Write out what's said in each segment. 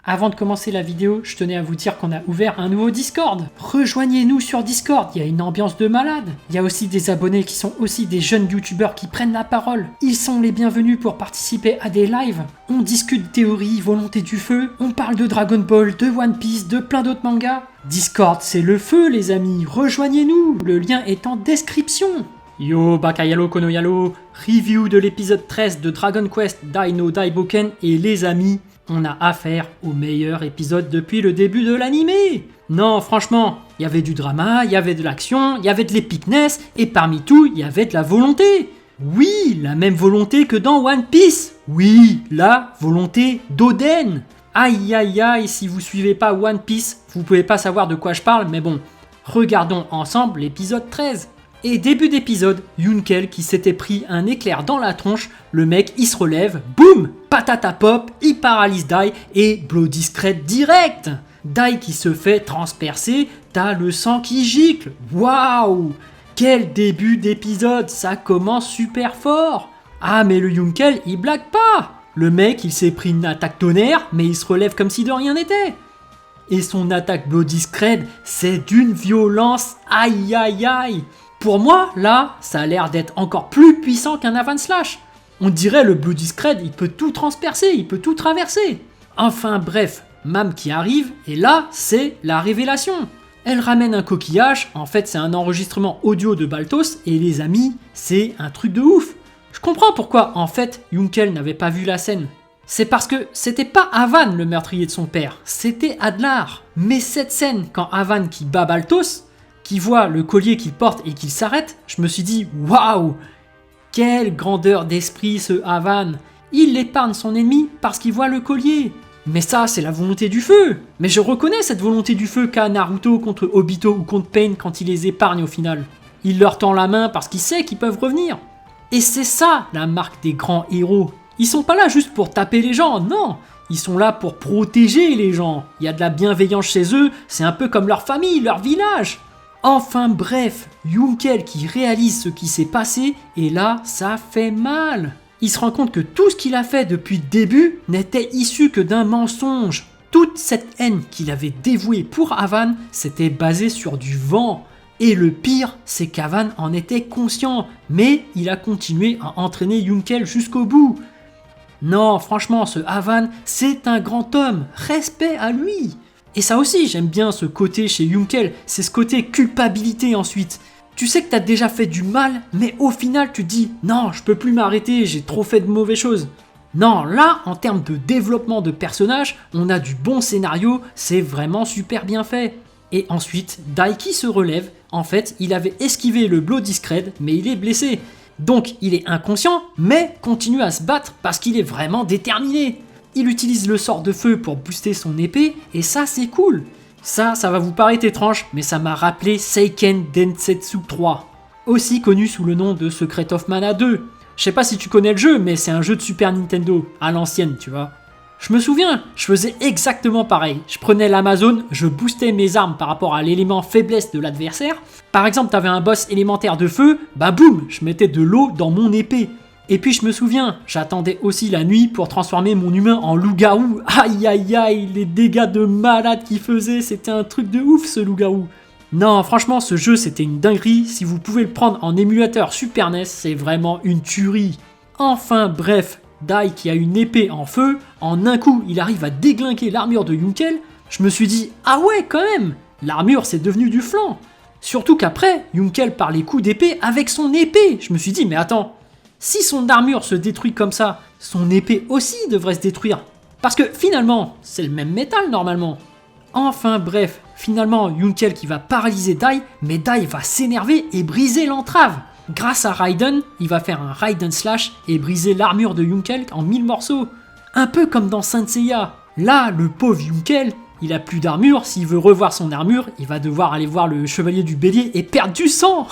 Avant de commencer la vidéo, je tenais à vous dire qu'on a ouvert un nouveau Discord. Rejoignez-nous sur Discord, il y a une ambiance de malade. Il y a aussi des abonnés qui sont aussi des jeunes youtubeurs qui prennent la parole. Ils sont les bienvenus pour participer à des lives. On discute théorie, volonté du feu, on parle de Dragon Ball, de One Piece, de plein d'autres mangas. Discord, c'est le feu les amis, rejoignez-nous, le lien est en description. Yo Bakayalo Konoyalo, review de l'épisode 13 de Dragon Quest Dai no Daiboken et les amis, on a affaire au meilleur épisode depuis le début de l'animé. Non franchement, il y avait du drama, il y avait de l'action, il y avait de l'épicness et parmi tout, il y avait de la volonté. Oui, la même volonté que dans One Piece. Oui, la volonté d'Oden. Aïe aïe aïe, si vous suivez pas One Piece, vous pouvez pas savoir de quoi je parle, mais bon, regardons ensemble l'épisode 13. Et début d'épisode, Yunkel qui s'était pris un éclair dans la tronche, le mec il se relève, boum, patata pop, il paralyse Dai et blow discret direct. Dai qui se fait transpercer, t'as le sang qui gicle, waouh. Quel début d'épisode, ça commence super fort. Ah mais le Yunkel il blague pas. Le mec il s'est pris une attaque tonnerre, mais il se relève comme si de rien n'était. Et son attaque blow discret, c'est d'une violence, aïe aïe aïe. Pour moi, là, ça a l'air d'être encore plus puissant qu'un Avant Slash. On dirait le Bloody Scred, il peut tout transpercer, il peut tout traverser. Enfin bref, Mam qui arrive, et là, c'est la révélation. Elle ramène un coquillage, en fait c'est un enregistrement audio de Balthos, et les amis, c'est un truc de ouf. Je comprends pourquoi, en fait, Yunkel n'avait pas vu la scène. C'est parce que c'était pas Avan le meurtrier de son père, c'était Adlar. Mais cette scène, quand Avan qui bat Balthos, qui voit le collier qu'il porte et qu'il s'arrête, je me suis dit waouh, quelle grandeur d'esprit ce Avan. Il épargne son ennemi parce qu'il voit le collier. Mais ça, c'est la volonté du feu. Mais je reconnais cette volonté du feu qu'a Naruto contre Obito ou contre Pain quand il les épargne au final. Il leur tend la main parce qu'il sait qu'ils peuvent revenir. Et c'est ça la marque des grands héros. Ils sont pas là juste pour taper les gens, non. Ils sont là pour protéger les gens. Il y a de la bienveillance chez eux, c'est un peu comme leur famille, leur village. Enfin bref, Yunkel qui réalise ce qui s'est passé, et là, ça fait mal. Il se rend compte que tout ce qu'il a fait depuis le début n'était issu que d'un mensonge. Toute cette haine qu'il avait dévouée pour Avan, c'était basé sur du vent. Et le pire, c'est qu'Avan en était conscient, mais il a continué à entraîner Yunkel jusqu'au bout. Non, franchement, ce Avan, c'est un grand homme, respect à lui. Et ça aussi, j'aime bien ce côté chez Yunkel, c'est ce côté culpabilité ensuite. Tu sais que t'as déjà fait du mal, mais au final tu te dis « Non, je peux plus m'arrêter, j'ai trop fait de mauvaises choses ». Non, là, en termes de développement de personnage, on a du bon scénario, c'est vraiment super bien fait. Et ensuite, Daiki se relève, en fait, il avait esquivé le blow discret, mais il est blessé. Donc il est inconscient, mais continue à se battre parce qu'il est vraiment déterminé. Il utilise le sort de feu pour booster son épée, et ça c'est cool. Ça va vous paraître étrange, mais ça m'a rappelé Seiken Densetsu 3, aussi connu sous le nom de Secret of Mana 2. Je sais pas si tu connais le jeu, mais c'est un jeu de Super Nintendo, à l'ancienne, tu vois. Je me souviens, je faisais exactement pareil. Je prenais l'Amazon, je boostais mes armes par rapport à l'élément faiblesse de l'adversaire. Par exemple, t'avais un boss élémentaire de feu, bah boum, je mettais de l'eau dans mon épée. Et puis je me souviens, j'attendais aussi la nuit pour transformer mon humain en loup-garou. Aïe aïe aïe, les dégâts de malade qu'il faisait, c'était un truc de ouf ce loup-garou. Non, franchement, ce jeu c'était une dinguerie. Si vous pouvez le prendre en émulateur Super NES, c'est vraiment une tuerie. Enfin bref, Dai qui a une épée en feu, en un coup il arrive à déglinguer l'armure de Yunkel. Je me suis dit, ah ouais quand même, l'armure c'est devenu du flanc. Surtout qu'après, Yunkel part les coups d'épée avec son épée. Je me suis dit, mais attends, si son armure se détruit comme ça, son épée aussi devrait se détruire. Parce que finalement, c'est le même métal normalement. Enfin bref, finalement Yunkel qui va paralyser Dai, mais Dai va s'énerver et briser l'entrave. Grâce à Raiden, il va faire un Raiden Slash et briser l'armure de Yunkel en 1000 morceaux. Un peu comme dans Saint Seiya. Là, le pauvre Yunkel, il a plus d'armure, s'il veut revoir son armure, il va devoir aller voir le chevalier du bélier et perdre du sang.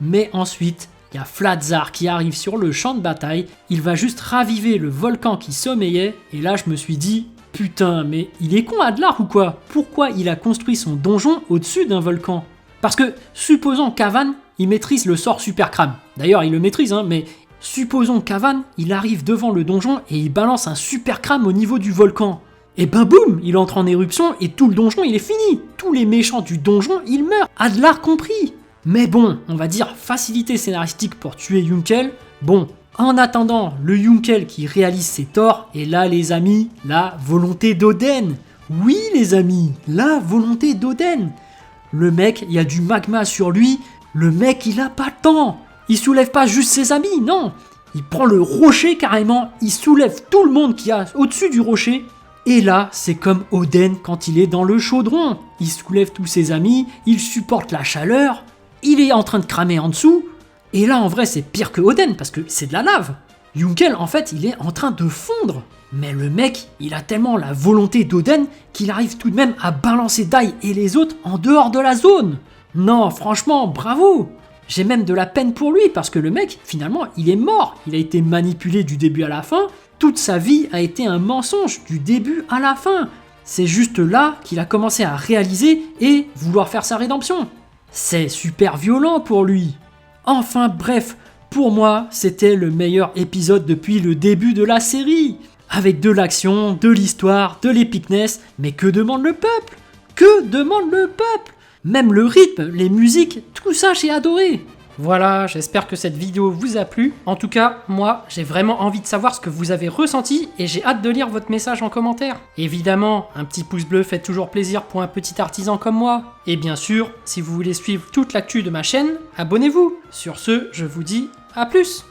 Mais ensuite, il y a Flatzar qui arrive sur le champ de bataille, il va juste raviver le volcan qui sommeillait, et là je me suis dit, putain mais il est con Adlar ou quoi? Pourquoi il a construit son donjon au-dessus d'un volcan? Parce que, supposons qu'Avan, il maîtrise le sort Super Crame, d'ailleurs il le maîtrise mais supposons qu'Avan, il arrive devant le donjon et il balance un Super Crame au niveau du volcan. Et ben boum, il entre en éruption et tout le donjon il est fini. Tous les méchants du donjon ils meurent, Adlar compris. Mais bon, on va dire facilité scénaristique pour tuer Yunkel. Bon, en attendant, le Yunkel qui réalise ses torts, et là les amis, la volonté d'Oden. Oui les amis, la volonté d'Oden. Le mec, il y a du magma sur lui, le mec il a pas le temps. Il soulève pas juste ses amis, non. Il prend le rocher carrément, il soulève tout le monde qui a au-dessus du rocher. Et là, c'est comme Oden quand il est dans le chaudron. Il soulève tous ses amis, il supporte la chaleur, il est en train de cramer en dessous. Et là, en vrai, c'est pire que Oden parce que c'est de la lave. Yunkel, en fait, il est en train de fondre. Mais le mec, il a tellement la volonté d'Oden qu'il arrive tout de même à balancer Dai et les autres en dehors de la zone. Non, franchement, bravo. J'ai même de la peine pour lui parce que le mec, finalement, il est mort. Il a été manipulé du début à la fin. Toute sa vie a été un mensonge du début à la fin. C'est juste là qu'il a commencé à réaliser et vouloir faire sa rédemption. C'est super violent pour lui. Enfin bref, pour moi, c'était le meilleur épisode depuis le début de la série. Avec de l'action, de l'histoire, de l'épicness, mais que demande le peuple? Que demande le peuple? Même le rythme, les musiques, tout ça j'ai adoré. Voilà, j'espère que cette vidéo vous a plu. En tout cas, moi, j'ai vraiment envie de savoir ce que vous avez ressenti et j'ai hâte de lire votre message en commentaire. Évidemment, un petit pouce bleu fait toujours plaisir pour un petit artisan comme moi. Et bien sûr, si vous voulez suivre toute l'actu de ma chaîne, abonnez-vous. Sur ce, je vous dis à plus.